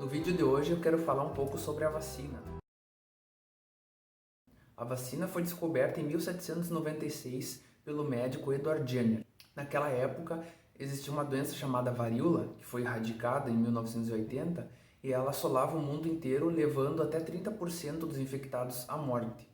No vídeo de hoje eu quero falar um pouco sobre a vacina. A vacina foi descoberta em 1796 pelo médico Edward Jenner. Naquela época existia uma doença chamada varíola, que foi erradicada em 1980, e ela assolava o mundo inteiro, levando até 30% dos infectados à morte.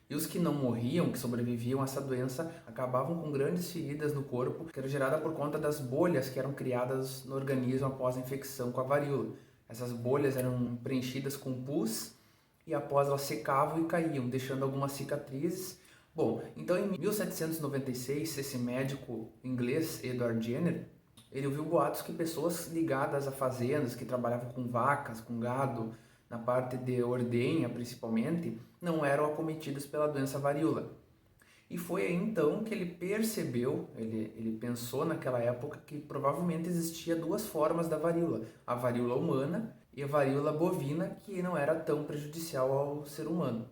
E os que não morriam, que sobreviviam a essa doença, acabavam com grandes feridas no corpo, que era gerada por conta das bolhas que eram criadas no organismo após a infecção com a varíola. Essas bolhas eram preenchidas com pus e após elas secavam e caíam, deixando algumas cicatrizes. Bom, então em 1796, esse médico inglês, Edward Jenner, ele ouviu boatos que pessoas ligadas a fazendas, que trabalhavam com vacas, com gado, na parte de ordenha principalmente, não eram acometidas pela doença varíola. E foi aí então que ele percebeu, ele pensou naquela época que provavelmente existia duas formas da varíola, a varíola humana e a varíola bovina, que não era tão prejudicial ao ser humano.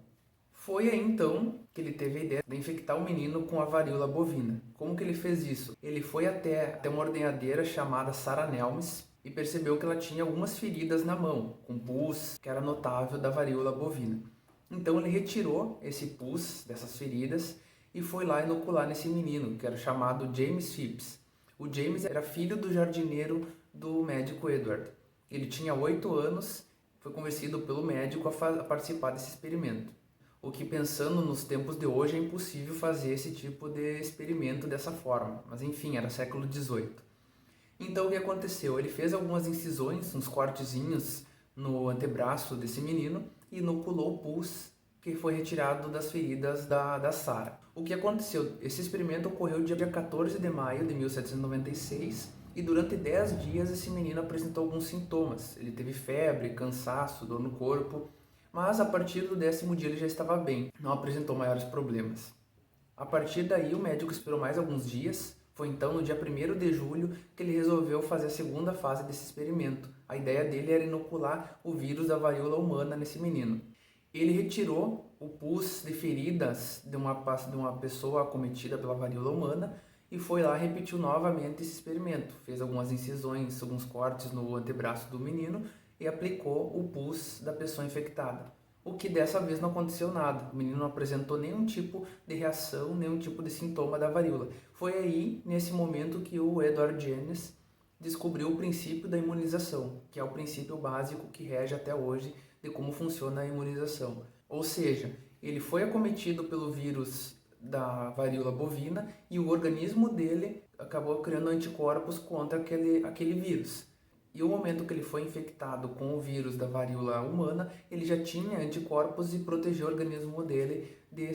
Foi aí então que ele teve a ideia de infectar o menino com a varíola bovina. Como que ele fez isso? Ele foi até uma ordenhadeira chamada Sarah Nelmes e percebeu que ela tinha algumas feridas na mão, com pus, que era notável da varíola bovina. Então ele retirou esse pus dessas feridas e foi lá inocular nesse menino, que era chamado James Phipps. O James era filho do jardineiro do médico Edward. Ele tinha 8 anos, foi convencido pelo médico a participar desse experimento. O que, pensando nos tempos de hoje, é impossível fazer esse tipo de experimento dessa forma. Mas enfim, era século XVIII. Então o que aconteceu? Ele fez algumas incisões, uns cortezinhos no antebraço desse menino e inoculou o pus que foi retirado das feridas da Sarah. O que aconteceu? Esse experimento ocorreu dia 14 de maio de 1796 e durante 10 dias esse menino apresentou alguns sintomas. Ele teve febre, cansaço, dor no corpo, mas a partir do 10º dia ele já estava bem, não apresentou maiores problemas. A partir daí o médico esperou mais alguns dias. Foi então no dia 1º de julho que ele resolveu fazer a segunda fase desse experimento. A ideia dele era inocular o vírus da varíola humana nesse menino. Ele retirou o pus de feridas de uma pessoa acometida pela varíola humana e foi lá e repetiu novamente esse experimento. Fez algumas incisões, alguns cortes no antebraço do menino e aplicou o pus da pessoa infectada. O que dessa vez não aconteceu nada. O menino não apresentou nenhum tipo de reação, nenhum tipo de sintoma da varíola. Foi aí, nesse momento, que o Edward Jenner descobriu o princípio da imunização, que é o princípio básico que rege até hoje de como funciona a imunização. Ou seja, ele foi acometido pelo vírus da varíola bovina e o organismo dele acabou criando anticorpos contra aquele vírus. E o momento que ele foi infectado com o vírus da varíola humana, ele já tinha anticorpos e protegeu o organismo dele de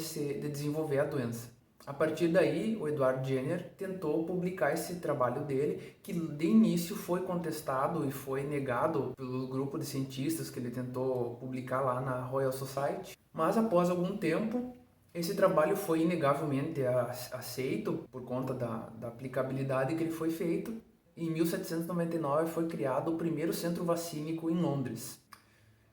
desenvolver a doença. A partir daí, o Edward Jenner tentou publicar esse trabalho dele, que de início foi contestado e foi negado pelo grupo de cientistas que ele tentou publicar lá na Royal Society. Mas após algum tempo, esse trabalho foi inegavelmente aceito por conta da aplicabilidade que ele foi feito. Em 1799 foi criado o primeiro centro vacínico em Londres.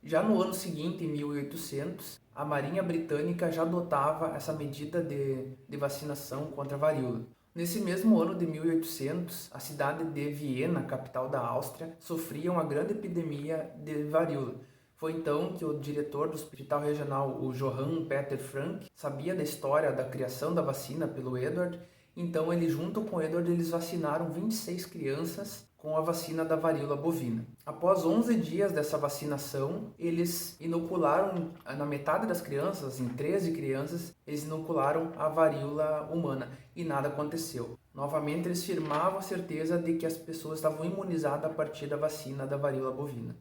Já no ano seguinte, em 1800, a Marinha Britânica já adotava essa medida de vacinação contra a varíola. Nesse mesmo ano de 1800, a cidade de Viena, capital da Áustria, sofria uma grande epidemia de varíola. Foi então que o diretor do hospital regional, o Johann Peter Frank, sabia da história da criação da vacina pelo Edward. Então ele, junto com o Edward, eles vacinaram 26 crianças com a vacina da varíola bovina. Após 11 dias dessa vacinação, eles inocularam, na metade das crianças, em 13 crianças, eles inocularam a varíola humana e nada aconteceu. Novamente eles firmavam a certeza de que as pessoas estavam imunizadas a partir da vacina da varíola bovina.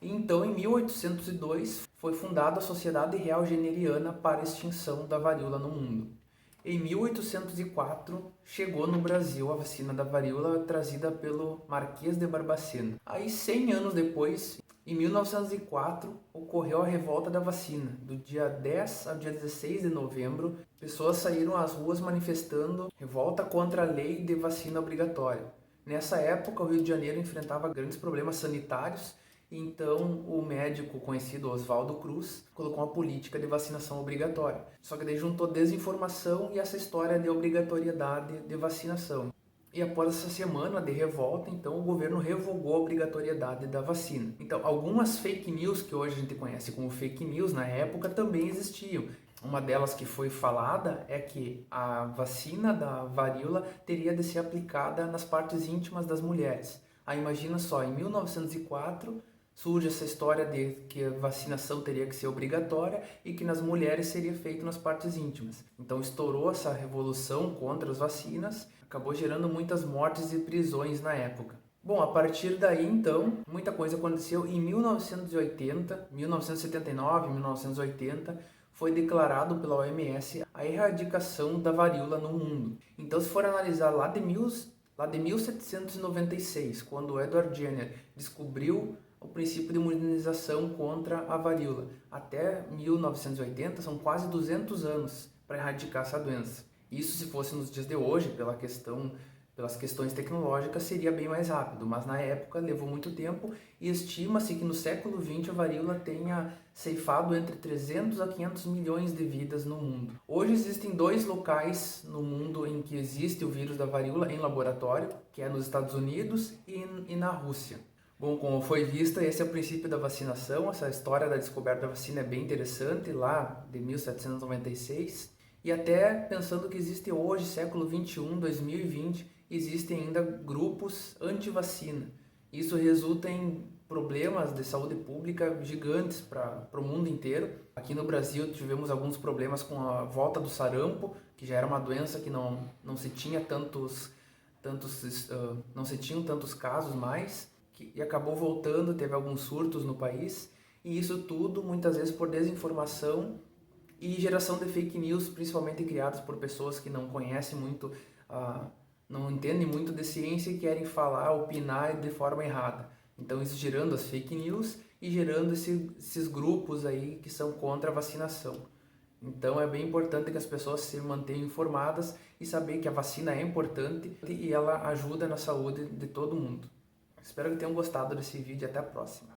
E então, em 1802, foi fundada a Sociedade Real Jenneriana para a extinção da varíola no mundo. Em 1804, chegou no Brasil a vacina da varíola trazida pelo Marquês de Barbacena. Aí, 100 anos depois, em 1904, ocorreu a revolta da vacina. Do dia 10 ao dia 16 de novembro, pessoas saíram às ruas manifestando revolta contra a lei de vacina obrigatória. Nessa época, o Rio de Janeiro enfrentava grandes problemas sanitários. Então, o médico conhecido Oswaldo Cruz colocou uma política de vacinação obrigatória. Só que daí juntou desinformação e essa história de obrigatoriedade de vacinação. E após essa semana de revolta, então o governo revogou a obrigatoriedade da vacina. Então, algumas fake news que hoje a gente conhece como fake news, na época também existiam. Uma delas que foi falada é que a vacina da varíola teria de ser aplicada nas partes íntimas das mulheres. Aí imagina só, em 1904 surge essa história de que a vacinação teria que ser obrigatória e que nas mulheres seria feito nas partes íntimas. Então estourou essa revolução contra as vacinas, acabou gerando muitas mortes e prisões na época. Bom, a partir daí então, muita coisa aconteceu. Em 1980, 1979, 1980, foi declarado pela OMS a erradicação da varíola no mundo. Então, se for analisar lá de 1796, quando Edward Jenner descobriu o princípio de imunização contra a varíola, até 1980, são quase 200 anos para erradicar essa doença. Isso, se fosse nos dias de hoje, pelas questões tecnológicas, seria bem mais rápido, mas na época levou muito tempo e estima-se que no século XX a varíola tenha ceifado entre 300 a 500 milhões de vidas no mundo. Hoje existem 2 locais no mundo em que existe o vírus da varíola em laboratório, que é nos Estados Unidos e na Rússia. Bom, como foi visto, esse é o princípio da vacinação. Essa história da descoberta da vacina é bem interessante, lá de 1796. E até pensando que existe hoje, século 21, 2020, existem ainda grupos anti-vacina. Isso resulta em problemas de saúde pública gigantes para o mundo inteiro. Aqui no Brasil tivemos alguns problemas com a volta do sarampo, que já era uma doença que não se tinha não se tinham tantos casos mais, e acabou voltando, teve alguns surtos no país, e isso tudo muitas vezes por desinformação e geração de fake news, principalmente criadas por pessoas que não conhecem muito, não entendem muito de ciência e querem falar, opinar de forma errada. Então isso gerando as fake news e gerando esses grupos aí que são contra a vacinação. Então é bem importante que as pessoas se mantenham informadas e saber que a vacina é importante e ela ajuda na saúde de todo mundo. Espero que tenham gostado desse vídeo e até a próxima.